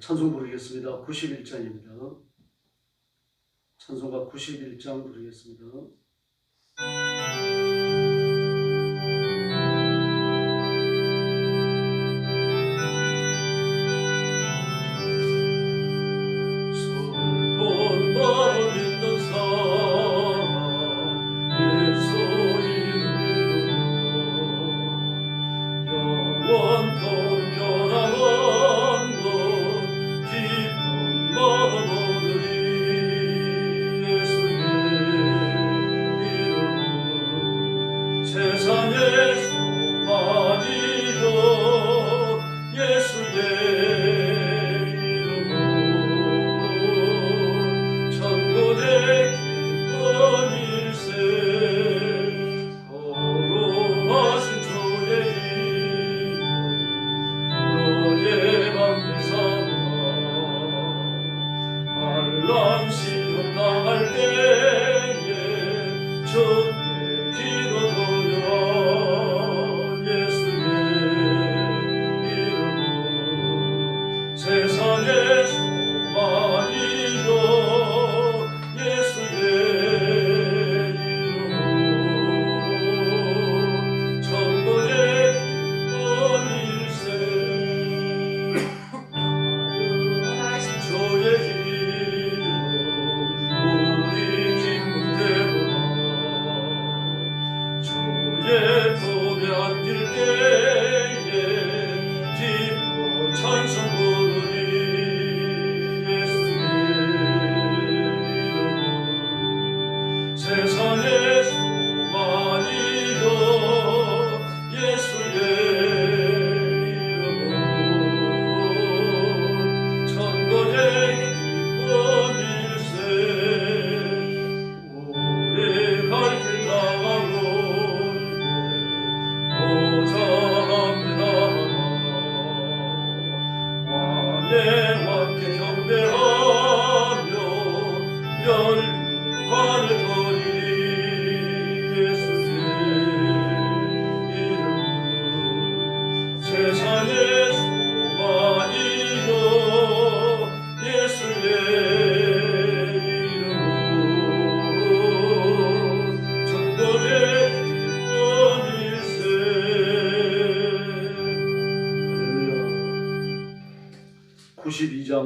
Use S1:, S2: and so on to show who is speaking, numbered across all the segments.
S1: 찬송 부르겠습니다. 91장입니다. 찬송가 91장 부르겠습니다.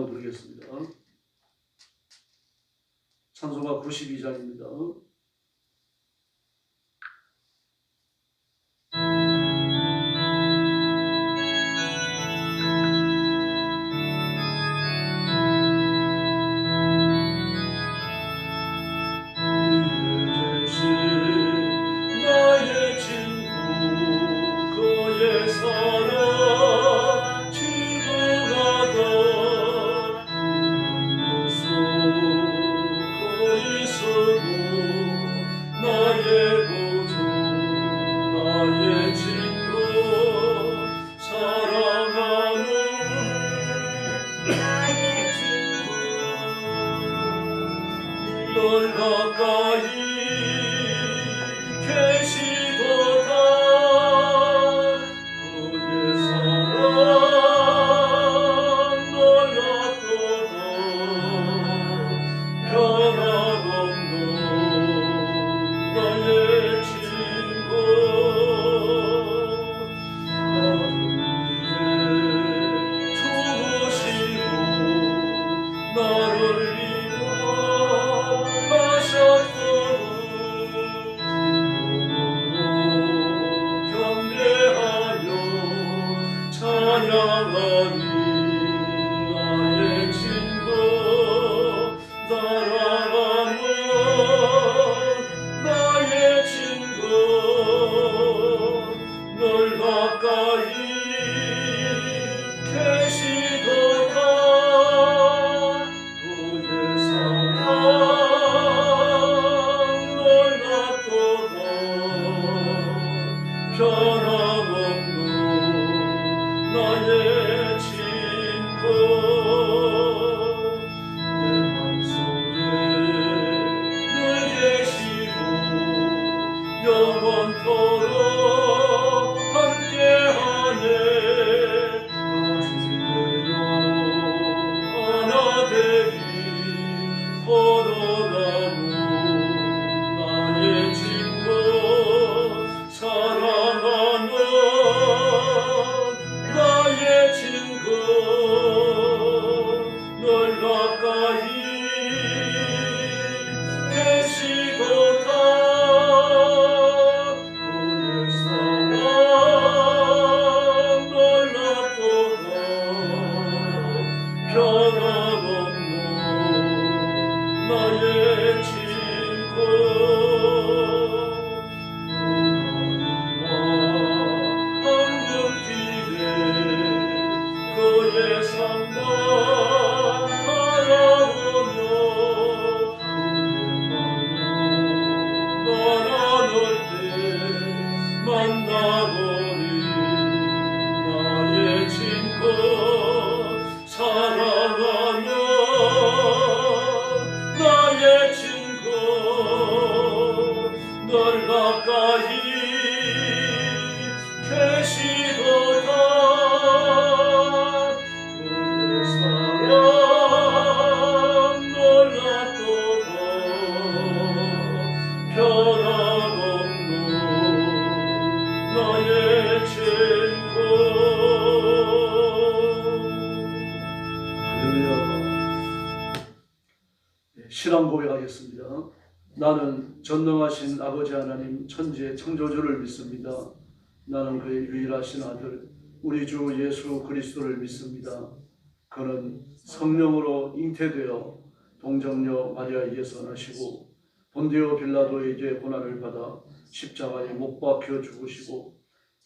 S1: 부르겠습니다. 찬송가 92장입니다.
S2: 널 가까이 계시도다. 그의 사랑 놀랍도다. 변함없는 나의 친구. 나를 위해 죽으시고 나를 위해 변함없노 나의 친구 황금길에 그의 삶만 바라보며 바라볼 때 만나보리 나의 친구 사랑하며 나의 친구 널 가까이 계시도다 그의 사랑 놀랍도다 변함없노 나의 친구
S1: 할렐루야. 신앙 고백하겠습니다. 나는 전능하신 아버지 하나님 천지의 창조주를 믿습니다. 나는 그의 유일하신 아들 우리 주 예수 그리스도를 믿습니다. 그는 성령으로 잉태되어 동정녀 마리아에게서 나시고 본디오 빌라도에게 고난을 받아 십자가에 못 박혀 죽으시고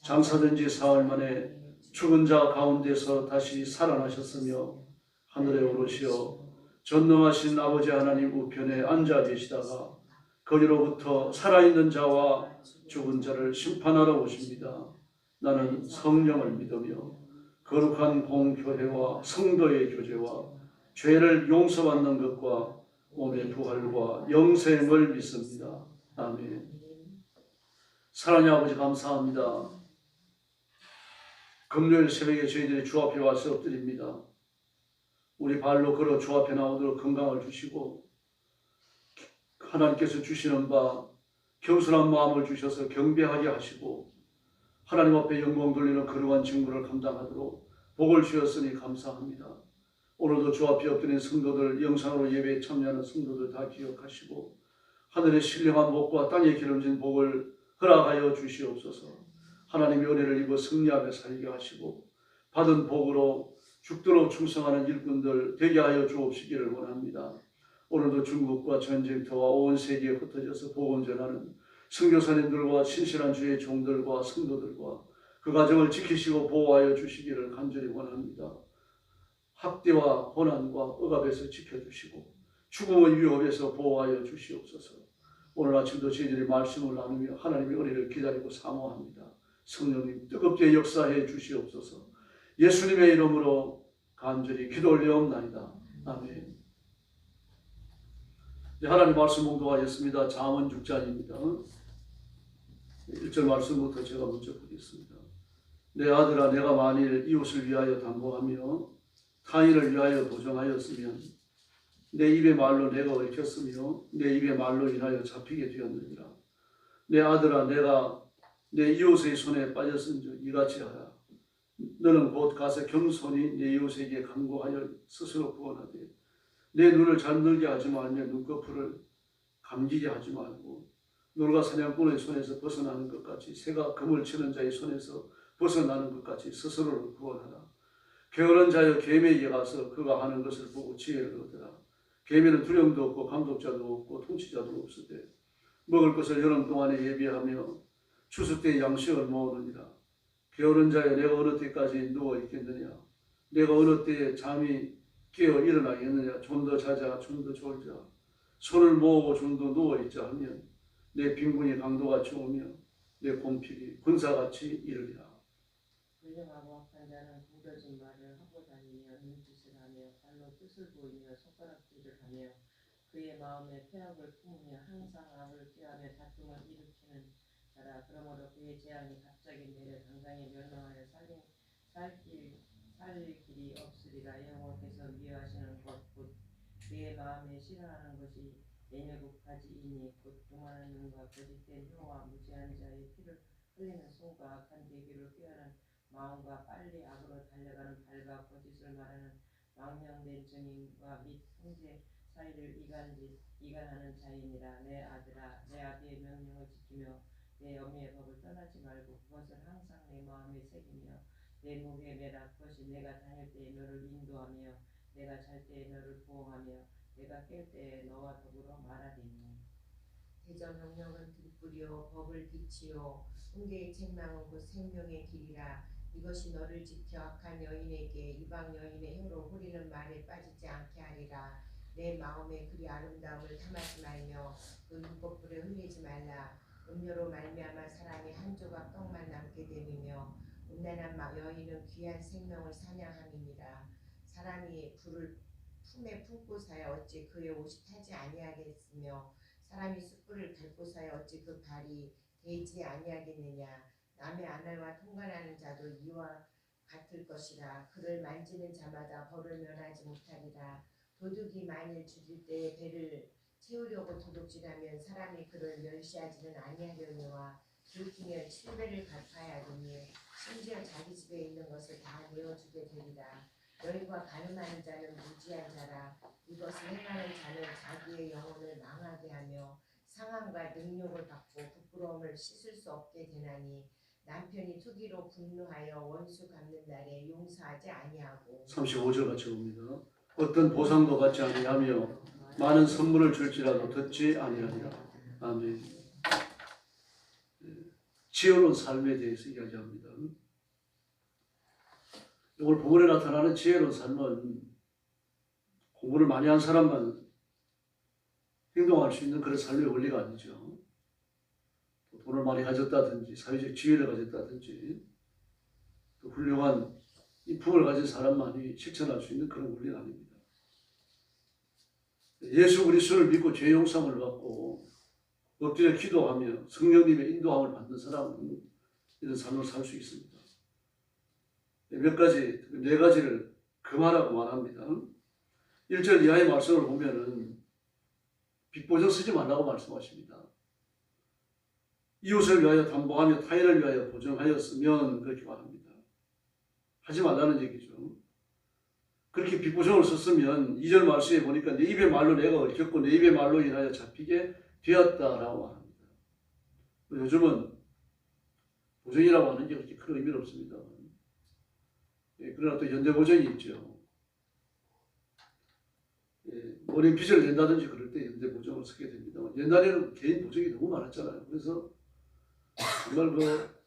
S1: 장사된 지 사흘 만에 죽은 자 가운데서 다시 살아나셨으며 하늘에 오르시어 전능하신 아버지 하나님 우편에 앉아 계시다가 거기로부터 살아있는 자와 죽은 자를 심판하러 오십니다. 나는 성령을 믿으며 거룩한 공교회와 성도의 교제와 죄를 용서받는 것과 몸의 부활과 영생을 믿습니다. 아멘. 사랑의 아버지 감사합니다. 금요일 새벽에 저희들이 주 앞에 와서 엎드립니다. 우리 발로 걸어 주 앞에 나오도록 건강을 주시고 하나님께서 주시는 바 겸손한 마음을 주셔서 경배하게 하시고 하나님 앞에 영광 돌리는 거룩한 직무를 감당하도록 복을 주셨으니 감사합니다. 오늘도 주 앞에 엎드린 성도들, 영상으로 예배에 참여하는 성도들 다 기억하시고 하늘의 신령한 복과 땅에 기름진 복을 허락하여 주시옵소서. 하나님의 은혜를 입어 승리하며 살게 하시고 받은 복으로 죽도록 충성하는 일꾼들 되게 하여 주옵시기를 원합니다. 오늘도 중국과 전쟁터와 온 세계에 흩어져서 복음 전하는 선교사님들과 신실한 주의 종들과 성도들과 그 가정을 지키시고 보호하여 주시기를 간절히 원합니다. 학대와 고난과 억압에서 지켜주시고 죽음의 위협에서 보호하여 주시옵소서. 오늘 아침도 저희들이 말씀을 나누며 하나님의 은혜를 기다리고 사모합니다. 성령님 뜨겁게 역사해 주시옵소서. 예수님의 이름으로 간절히 기도 올려옵나이다. 아멘. 하나님 말씀 봉독하겠습니다. 잠언 6장입니다. 1절 말씀부터 제가 먼저 보겠습니다. 내 아들아, 내가 만일 이웃을 위하여 담보하며 타인을 위하여 도정하였으면 내 입의 말로 내가 얽혔으며 내 입의 말로 인하여 잡히게 되었느니라. 내 아들아, 내가 내 이웃의 손에 빠졌은즉 이같이 하라. 너는 곧 가서 겸손히 내 이웃에게 간구하여 스스로 구원하되 내 눈을 잠들게 하지 말며 눈꺼풀을 감기게 하지 말고 놀과 사냥꾼의 손에서 벗어나는 것 같이 새가 그물 치는 자의 손에서 벗어나는 것 같이 스스로를 구원하라. 게으른 자여 계매에게 가서 그가 하는 것을 보고 지혜를 얻으라. 계매는 두령도 없고 감독자도 없고 통치자도 없으되 먹을 것을 여름 동안에 예비하며 추수 때 양식을 모으느니라. 게으른 자여 내가 어느 때까지 누워 있겠느냐. 내가 어느 때에 잠이 깨어 일어나겠느냐. 좀 더 자자 좀 더 졸자. 손을 모으고 좀 더 누워있자 하면 내 빈군이 강도같이 오며 내 곰핍이 군사같이 이르리라.
S3: 불량하고 악한 자는 구겨진 말을 하고 다니며 눈짓을 하며 발로 뜻을 보이며 손가락질을 하며 그의 마음에 폐악을 품으며 항상 악을 꾀하며 다툼을 일으키는 자라. 그러므로 그의 재앙이 갑자기 내려 당장에 멸망하여 살 길이 없으리라. 여호와께서 미워하시는 것 곧 그의 마음에 싫어하는 것이 예매국까지이니 곧 교만한 눈과 거짓된 혀와 무지한 자의 피를 흘리는 손과 악한 대기를 꾀하는 마음과 빨리 악으로 달려가는 발과 거짓을 말하는 망령된 증인과 및 형제 사이를 이간하는 자이니라. 내 아들아, 내 아비의 명령을 지키며 내 어미의 법을 떠나지 말고 그것을 항상 내 마음에 새기며 내 목에 매라. 그것이 내가 다닐 때에 너를 인도하며 내가 잘 때 너를 보호하며 내가 깰 때 너와 더불어 말하리니. 대저명령은 들뿌리요 법을 빛이요 훈계의 책망은 곧 생명의 길이라. 이것이 너를 지켜 악한 여인에게 이방 여인의 혀로 후리는 말에 빠지지 않게 하리라. 내 마음에 그리 아름다움을 탐하지 말며 그 율법불에 흘리지 말라. 음료로 말미암아 사람이 한 조각 떡만 남게 됨이며 음란한 여인은 귀한 생명을 사냥함이니라. 사람이 불을 품에 품고사야 어찌 그의 옷이 타지 아니하겠으며 사람이 숯불을 밟고사야 어찌 그 발이 데이지 아니하겠느냐. 남의 아내와 통관하는 자도 이와 같을 것이라. 그를 만지는 자마다 벌을 면하지 못하리라. 도둑이 만일 죽일 때에 배를 채우려고 도둑질하면 사람이 그를 멸시하지는 아니하려니와 들키면 7배를 갚아야 하리니 심지어 자기 집에 있는 것을 다 내어주게 되리라. 여인과 간음하는 자는 무지한 자라. 이것을 행하는 자는 자기의 영혼을 망하게 하며 상함과 능욕을 받고 부끄러움을 씻을 수 없게 되나니 남편이 투기로 분노하여 원수 갚는 날에 용서하지 아니하고.
S1: 35절 같이 봅니다. 어떤 보상도 받지 아니하며 많은 선물을 줄지라도 듣지 아니하리라. 아멘. 지혜로운 삶에 대해서 이야기합니다. 이걸 본문에 나타나는 지혜로운 삶은 공부를 많이 한 사람만 행동할 수 있는 그런 삶의 원리가 아니죠. 돈을 많이 가졌다든지 사회적 지위를 가졌다든지 또 훌륭한 인품을 가진 사람만이 실천할 수 있는 그런 원리가 아닙니다. 예수 그리스도를 믿고 죄 용서를 받고 엎드려 기도하며 성령님의 인도함을 받는 사람은 이런 삶을 살 수 있습니다. 몇 가지, 네 가지를 금하라고 말합니다. 1절 이하의 말씀을 보면은 빚보증 쓰지 말라고 말씀하십니다. 이웃을 위하여 담보하며 타인을 위하여 보증하였으면 그렇게 말합니다. 하지 말라는 얘기죠. 그렇게 빚보증을 썼으면 2절 말씀에 보니까 내 입의 말로 내가 얽혔고 내 입의 말로 인하여 잡히게 되었다라고 말합니다. 요즘은 보증이라고 하는 게 그렇게 큰 의미는 없습니다. 그러나 또 현대보증이 있죠. 머리 빚을 낸다든지 그럴 때 현대보증을 쓰게 됩니다. 옛날에는 개인 보증이 너무 많았잖아요. 그래서 정말 그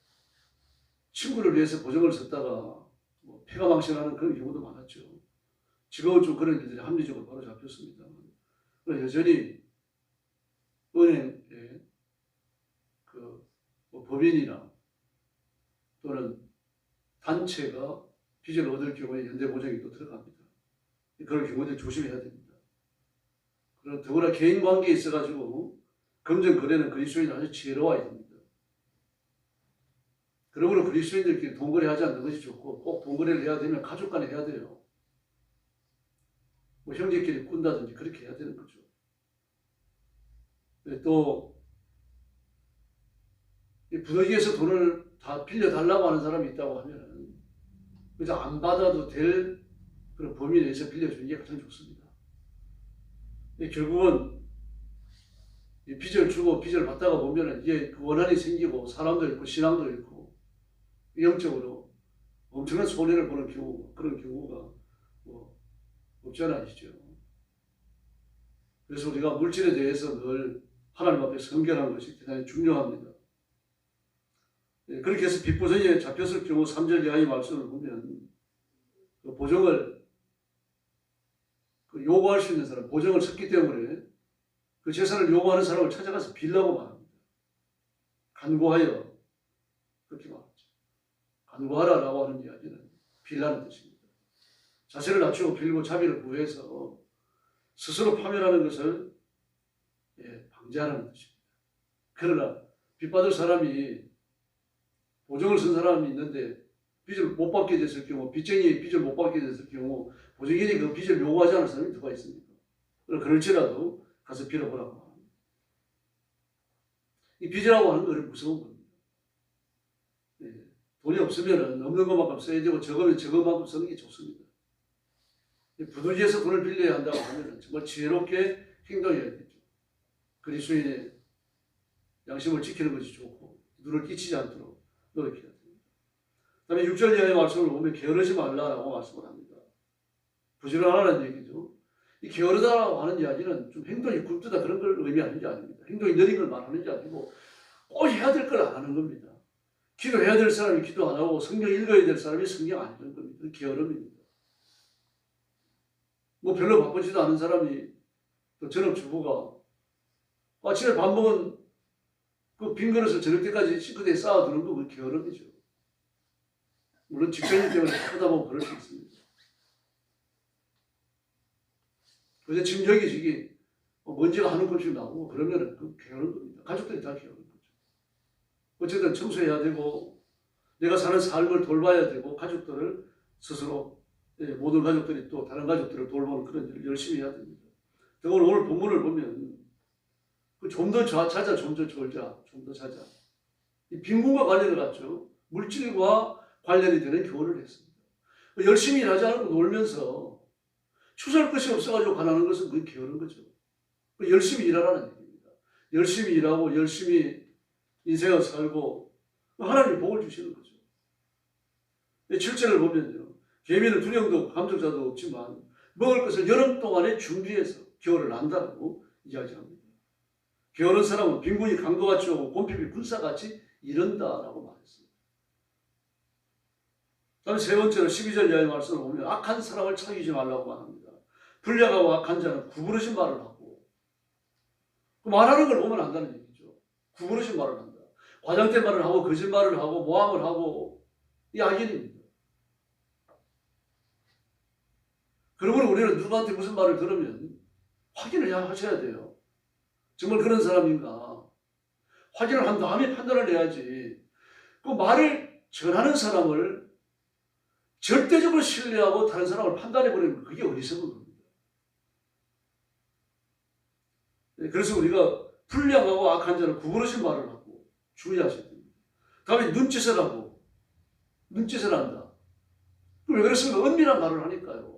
S1: 친구를 위해서 보증을 썼다가 폐가 망신하는 그런 경우도 많았죠. 지금은 좀 그런 일들이 합리적으로 바로 잡혔습니다. 그러나 여전히 은행에 법인이나 또는 단체가 빚을 얻을 경우에 현대보증이 또 들어갑니다. 그런 경우들 조심해야 됩니다. 그러나 더구나 개인 관계에 있어가지고 금전 거래는 그리스도인 아주 지혜로워야 됩니다. 그러므로 그리스도인들끼리 돈거래하지 않는 것이 좋고 꼭 돈거래를 해야 되면 가족 간에 해야 돼요. 뭐 형제끼리 꾼다든지 그렇게 해야 되는 거죠. 또 부득이해서 돈을 다 빌려달라고 하는 사람이 있다고 하면 그래서 안 받아도 될 그런 범위 내에서 빌려주는 게 가장 좋습니다. 결국은 빚을 주고 빚을 받다가 보면 이게 원한이 생기고 사람도 있고 신앙도 있고 영적으로 엄청난 손해를 보는 경우, 그런 경우가 없지 않아 있죠. 그래서 우리가 물질에 대해서 늘 하나님 앞에 성결한 것이 대단히 중요합니다. 그렇게 해서 빚보증에 잡혔을 경우 3절 이하의 말씀을 보면 그 보증을 요구할 수 있는 사람, 보증을 섰기 때문에 그 재산을 요구하는 사람을 찾아가서 빌라고 말합니다. 간구하여 그렇게 말하죠. 간구하라라고 하는 이야기는 빌라는 뜻입니다. 자세를 낮추고 빌고 자비를 구해서 스스로 파멸하는 것을 방지하라는 뜻입니다. 그러나 빚받을 사람이 보증을 쓴 사람이 있는데 빚을 못 받게 됐을 경우, 빚쟁이의 빚을 못 받게 됐을 경우 보증인이 그 빚을 요구하지 않을 사람이 누가 있습니까? 그럴지라도 가서 빌어보라고 합니다. 이 빚이라고 하는 것은 무서운 겁니다. 돈이 없으면 없는 것만큼 써야 되고 적으면 적은 만큼 쓰는 게 좋습니다. 부득이해서 돈을 빌려야 한다고 하면 정말 지혜롭게 행동해야 되죠. 그리스도인의 양심을 지키는 것이 좋고 눈을 끼치지 않도록 노력해야 됩니다. 그 다음에 6절 이하의 말씀을 보면 게으르지 말라라고 말씀을 합니다. 부지런하라는 얘기죠. 이 게으르다라고 하는 이야기는 좀 행동이 굴뚝다 그런 걸 의미하는 게 아닙니다. 행동이 느린 걸 말하는 게 아니고 꼭 해야 될 걸 안 하는 겁니다. 기도해야 될 사람이 기도 안 하고 성경 읽어야 될 사람이 성경 안 읽는 겁니다. 게으름입니다. 뭐 별로 바쁘지도 않은 사람이 또 전업주부가 아침에 밥 먹은 그 빈 그릇을 저녁 때까지 싱크대에 쌓아두는 거 그게 게으름이죠. 물론 직장인 때문에 하다 보면 그럴 수 있습니다. 그래서 지금 여기 먼지가 한 움큼씩 나오고 그러면 그 게으른 겁니다. 가족들이 다 게으른 거죠. 어쨌든 청소해야 되고 내가 사는 삶을 돌봐야 되고 가족들을 스스로 모든 가족들이 또 다른 가족들을 돌보는 그런 일을 열심히 해야 됩니다. 오늘 본문을 보면 좀 더 찾아, 좀 더 졸자, 좀 더 찾아. 이 빈곤과 관련을 갖죠. 물질과 관련이 되는 교훈을 했습니다. 열심히 일하지 않고 놀면서 추설 것이 없어가지고 가난한 것은 그게 게으른 거죠. 열심히 일하라는 얘기입니다. 열심히 일하고 열심히 인생을 살고 하나님이 복을 주시는 거죠. 7절을 보면요. 개미는 두령도 감정자도 없지만 먹을 것을 여름 동안에 준비해서 겨울을 난다고 이야기합니다. 게으른 사람은 빈곤이 강도같이 오고 곰핍이 군사같이 이른다라고 말했습니다. 다음 세 번째로 12절 이하의 말씀을 보면 악한 사람을 사귀지 말라고 말합니다. 불량하고 악한 자는 구부러진 말을 하고 말하는 걸 보면 안다는 얘기죠. 구부러진 말을 한다. 과장된 말을 하고 거짓말을 하고 모함을 하고 이 악인입니다. 그러므로 우리는 누구한테 무슨 말을 들으면 확인을 하셔야 돼요. 정말 그런 사람인가 확인을 한 다음에 판단을 해야지. 그 말을 전하는 사람을 절대적으로 신뢰하고 다른 사람을 판단해버리면 그게 어리석은 겁니다. 그래서 우리가 불량하고 악한 자는 구부러진 말을 하고 주의하셔야 됩니다. 다음에 눈짓을 하고 눈짓을 한다. 왜 그랬습니까? 은밀한 말을 하니까요.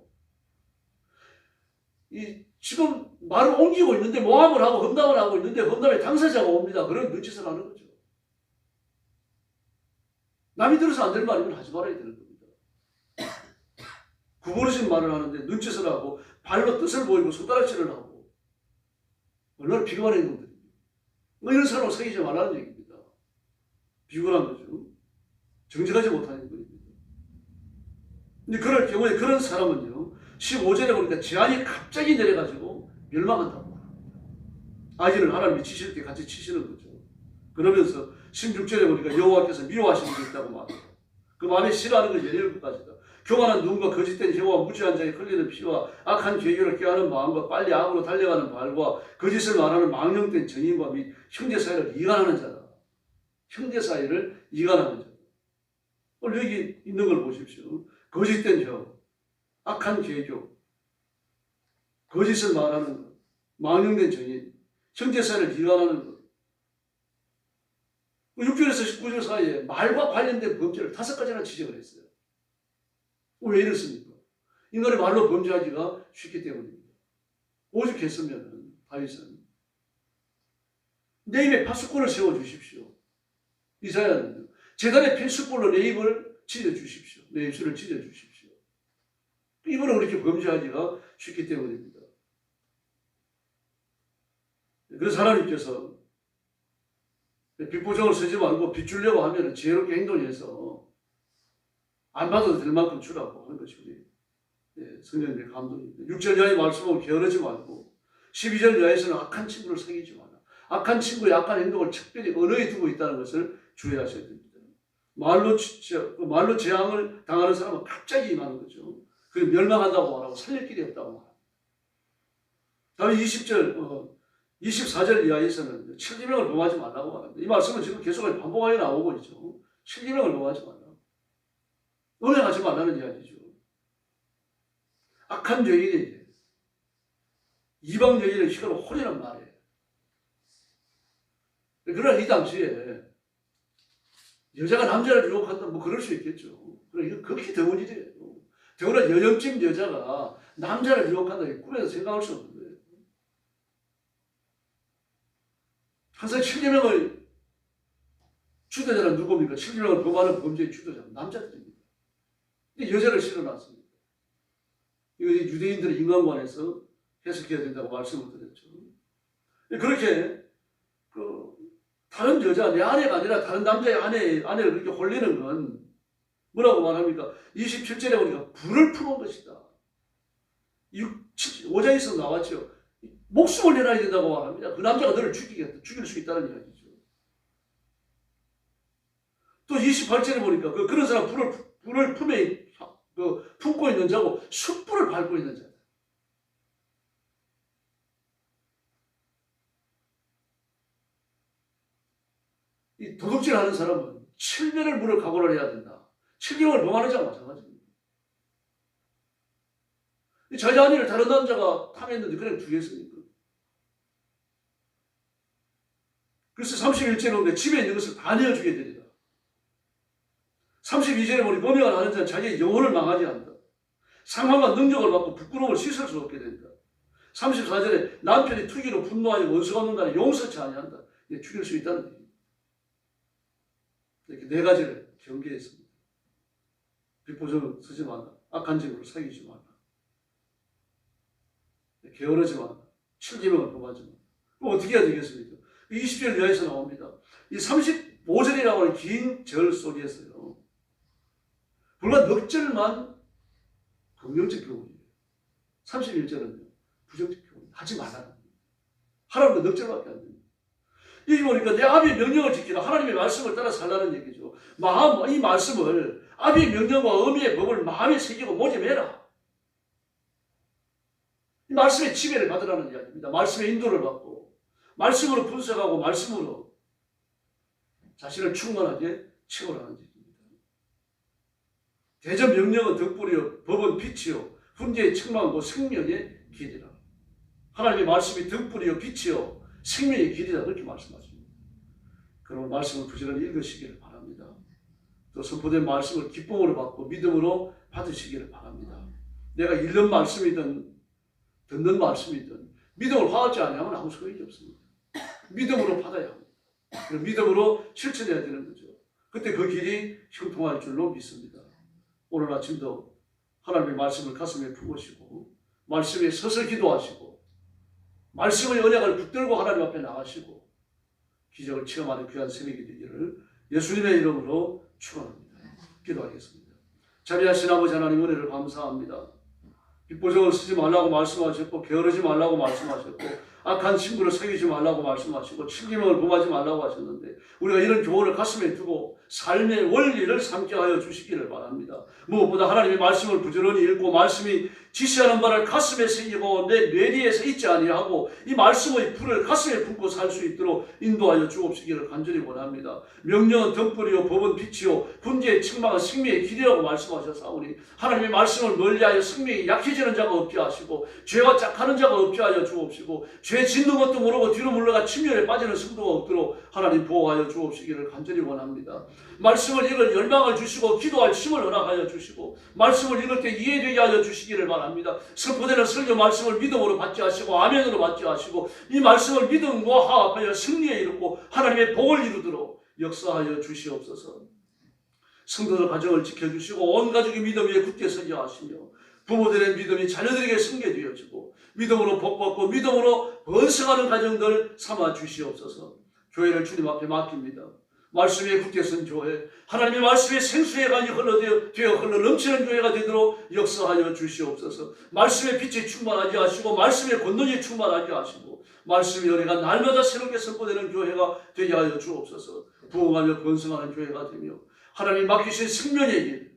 S1: 지금 말을 옮기고 있는데 모함을 하고 험담을 하고 있는데 험담의 당사자가 옵니다. 그런 눈짓을 하는 거죠. 남이 들어서 안 될 말이면 하지 말아야 되는 겁니다. 구부러진 말을 하는데 눈짓을 하고 발로 뜻을 보이고 손가락질을 하고 얼마나 비겁한 행동들입니다. 이런 사람을 사귀지 말라는 얘기입니다. 비굴한 거죠. 정직하지 못하는 겁니다. 근데 그럴 경우에 그런 사람은요. 15절에 보니까 재앙이 갑자기 내려가지고 멸망한다고 합니다. 아기를 하나님이 치실 때 같이 치시는 거죠. 그러면서 16절에 보니까 여호와께서 미워하시는 게 있다고 말합니다. 그 마음에 싫어하는 걸 예리할 것까지다. 교만한 눈과 거짓된 혀와 무지한 자에 흘리는 피와 악한 계교를 꾀하는 마음과 빨리 악으로 달려가는 발과 거짓을 말하는 망령된 정인과 및 형제 사이를 이간하는 자다. 형제 사이를 이간하는 자다. 오늘 여기 있는 걸 보십시오. 거짓된 혀, 악한 계교, 거짓을 말하는 것, 망령된 정인, 형제 사이를 이간하는 것. 6절에서 19절 사이에 말과 관련된 범죄를 5가지나 지적을 했어요. 왜 이렇습니까? 인간이 말로 범죄하기가 쉽기 때문입니다. 오죽했으면 다윗은 내 입에 파수꾼을 세워주십시오. 이사야는 제단의 필수불로 내 입을 찢어주십시오. 내 입술을 찢어주십시오. 입으로 그렇게 범죄하기가 쉽기 때문입니다. 그래서 하나님께서 빚보정을 쓰지 말고 빚 주려고 하면 지혜롭게 행동해서 안 받아도 될 만큼 주라고 하는 것이 우리 성령님의 감동입니다. 6절 이하의 말씀은 게으르지 말고 12절 이하에서는 악한 친구를 사귀지 마라. 악한 친구의 악한 행동을 특별히 언어에 두고 있다는 것을 주의하셔야 됩니다. 말로 재앙을 당하는 사람은 갑자기 임하는 거죠. 그리고 멸망한다고 말하고 살릴 길이 없다고 말합니다. 다음에 24절 이하에서는 7계명을 범하지 말라고 말합니다. 이 말씀은 지금 계속 반복하게 나오고 있죠. 7계명을 범하지 말라. 은행하지 말라는 이야기죠. 악한 여인에게 이방 여인의 시간을 홀이란 말이에요. 그러나 이 당시에 여자가 남자를 유혹한다 뭐 그럴 수 있겠죠. 그러나 이거 극히 드문 일이에요. 더구나 여염집 여자가 남자를 유혹한다 꿈에서 생각할 수 없는 거예요. 항상 7계명의 주도자는 누굽니까? 7계명을 범하는 범죄의 주도자는 남자들입니다. 근데 여자를 실어놨습니다. 이거 유대인들의 인간관에서 해석해야 된다고 말씀을 드렸죠. 그렇게 다른 여자, 내 아내가 아니라 다른 남자의 아내를 그렇게 홀리는 건 뭐라고 말합니까? 27절에 보니까 불을 품은 것이다. 5장에서 나왔죠. 목숨을 내놔야 된다고 말합니다. 그 남자가 너를 죽일 수 있다는 이야기죠. 또 28절에 보니까 그런 사람 불을 품고 있는 자고 숯불을 밟고 있는 자다. 이 도둑질하는 사람은 7년을 물을 각오를 해야 된다. 7개월 범하는 자와 마찬가지입니다. 자기 아내를 다른 남자가 탐했는데 그냥 죽였으니까. 그래서 31절에 보면 집에 있는 것을 다 내어주게 되리라. 32절에 보니 범행을 하는 자는 자기의 영혼을 망하지 않는다. 상황과 능력을 받고 부끄러움을 씻을 수 없게 된다. 34절에 남편이 투기로 분노하여 원수가 없는 간에 용서치 아니한다. 죽일 수 있다는 얘기입니다. 이렇게 4가지를 경계했습니다. 빗보증을 쓰지 말라. 악한 증거를 사귀지 말라. 게으르지 말라. 7계명을 범하지 말라. 그럼 어떻게 해야 되겠습니까? 20절 이하에서 나옵니다. 이 35절이라고 하는 긴 절 속에서요. 불과 넉 절만 긍정적 교훈이에요. 31절은요. 부정적 교훈. 하지 말라는 겁니다. 하라는 거 넉 절밖에 안 됩니다. 여기 보니까 내 아비의 명령을 지키라. 하나님의 말씀을 따라 살라는 얘기죠. 이 말씀을 아비의 명령과 어미의 법을 마음에 새기고 모집해라. 이 말씀의 지배를 받으라는 이야기입니다. 말씀의 인도를 받고 말씀으로 분석하고 말씀으로 자신을 충만하게 채우라는 얘기입니다. 대전 명령은 덕불이요 법은 빛이요 훈계의 책망이고 생명의 길이라. 하나님의 말씀이 덕불이요 빛이요 생명의 길이다 그렇게 말씀하십니다. 그러면 말씀을 부지런히 읽으시기를 바랍니다. 또 선포된 말씀을 기쁨으로 받고 믿음으로 받으시기를 바랍니다. 내가 읽는 말씀이든 듣는 말씀이든 믿음을 화하지 않으면 아무 소용이 없습니다. 믿음으로 받아야 합니다. 그럼 믿음으로 실천해야 되는 거죠. 그때 그 길이 형통할 줄로 믿습니다. 오늘 아침도 하나님의 말씀을 가슴에 품으시고 말씀에 서서 기도하시고 말씀의 언약을 붙들고 하나님 앞에 나가시고 기적을 체험하는 귀한 새벽이 되기를 예수님의 이름으로 축원합니다. 기도하겠습니다. 자비하신 아버지 하나님 은혜를 감사합니다. 빗보증을 쓰지 말라고 말씀하셨고 게으르지 말라고 말씀하셨고 악한 친구를 사귀지 말라고 말씀하시고 7계명을 범하지 말라고 하셨는데 우리가 이런 교훈을 가슴에 두고 삶의 원리를 삼게 하여 주시기를 바랍니다. 무엇보다 하나님의 말씀을 부지런히 읽고 말씀이 지시하는 바를 가슴에 새기고 내 뇌리에서 잊지 아니하고 이 말씀의 불을 가슴에 품고 살 수 있도록 인도하여 주옵시기를 간절히 원합니다. 명령은 덕불이요 법은 빛이요 훈계의 책망은 생명의 길이라고 말씀하셨사오니 하나님의 말씀을 멀리하여 생명이 약해지는 자가 없게 하시고 죄와 짝하는 자가 없게 하여 주옵시고 죄 짓는 것도 모르고 뒤로 물러가 침멸에 빠지는 성도가 없도록 하나님 보호하여 주옵시기를 간절히 원합니다. 말씀을 읽을 열망을 주시고 기도할 힘을 허락하여 주시고 말씀을 읽을 때 이해되게 하여 주시기를 바랍니다. 선포되는 설교 말씀을 믿음으로 받게 하시고 아멘으로 받게 하시고 이 말씀을 믿음과 화합하여 승리에 이르고 하나님의 복을 이루도록 역사하여 주시옵소서. 성도들 가정을 지켜주시고 온 가족이 믿음 위에 굳게 서게 하시며 부모들의 믿음이 자녀들에게 승계되어지고 믿음으로 복받고 믿음으로 번성하는 가정들 삼아 주시옵소서. 교회를 주님 앞에 맡깁니다. 말씀에 굳게 선 교회, 하나님의 말씀에 생수의 강이 되어 흘러 넘치는 교회가 되도록 역사하여 주시옵소서. 말씀의 빛이 충만하게 하시고 말씀의 권능이 충만하게 하시고 말씀의 은혜가 날마다 새롭게 선포되는 교회가 되게 하여 주옵소서. 부흥하며 번성하는 교회가 되며 하나님 맡기신 생명의 길,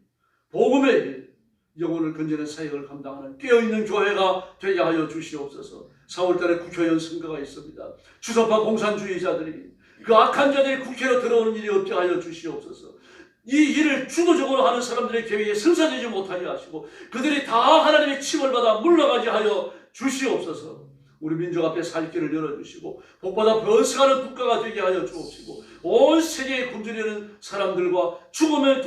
S1: 복음의 길, 영혼을 건지는 사역을 감당하는 깨어있는 교회가 되게 하여 주시옵소서. 4월달에 국회의원 선거가 있습니다. 주사파 공산주의자들이 그 악한 자들이 국회로 들어오는 일이 없게 하여 주시옵소서. 이 일을 주도적으로 하는 사람들의 계획에 성사되지 못하게 하시고 그들이 다 하나님의 침을 받아 물러가게 하여 주시옵소서. 우리 민족 앞에 살 길을 열어주시고 복보다 번성하는 국가가 되게 하여 주옵시고 온 세계에 굶주리는 사람들과 죽음의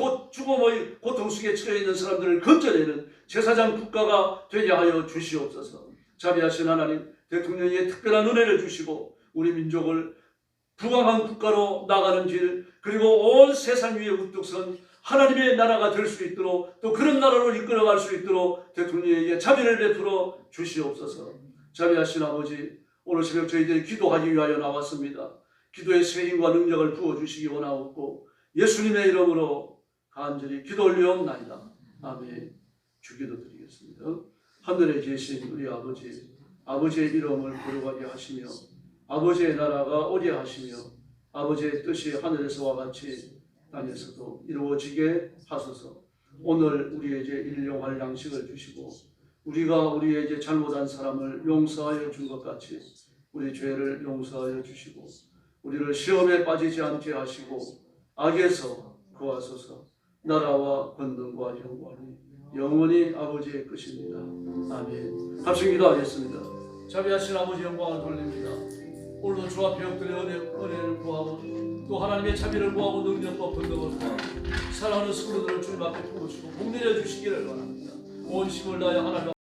S1: 고통 속에 처해 있는 사람들을 건져내는 제사장 국가가 되게 하여 주시옵소서. 자비하신 하나님, 대통령의 특별한 은혜를 주시고 우리 민족을 부강한 국가로 나가는 길, 그리고 온 세상 위에 우뚝 선 하나님의 나라가 될 수 있도록 또 그런 나라로 이끌어갈 수 있도록 대통령에게 자비를 베풀어 주시옵소서. 자비하신 아버지, 오늘 새벽 저희들이 기도하기 위하여 나왔습니다. 기도의 세임과 능력을 부어주시기 원하옵고 예수님의 이름으로 간절히 기도 올리옵나이다. 아멘. 주기도 드리겠습니다. 하늘에 계신 우리 아버지, 아버지의 이름을 거룩하게 하시며 아버지의 나라가 오게 하시며 아버지의 뜻이 하늘에서와 같이 땅에서도 이루어지게 하소서. 오늘 우리에게 일용할 양식을 주시고 우리가 우리에게 잘못한 사람을 용서하여 준 것 같이 우리 죄를 용서하여 주시고 우리를 시험에 빠지지 않게 하시고 악에서 구하소서. 나라와 권능과 영광이 영원히 아버지의 것입니다. 아멘. 합심 기도하겠습니다. 자비하신 아버지 영광을 돌립니다. 오늘도 주 앞에 엎드려 은혜를 구하고 또 하나님의 자비를 구하고 능력과 권능을 구하고 사랑하는 성도들을 주님 앞에 품으시고 복 내려 주시기를 바랍니다. 온 힘을 다하여 하나님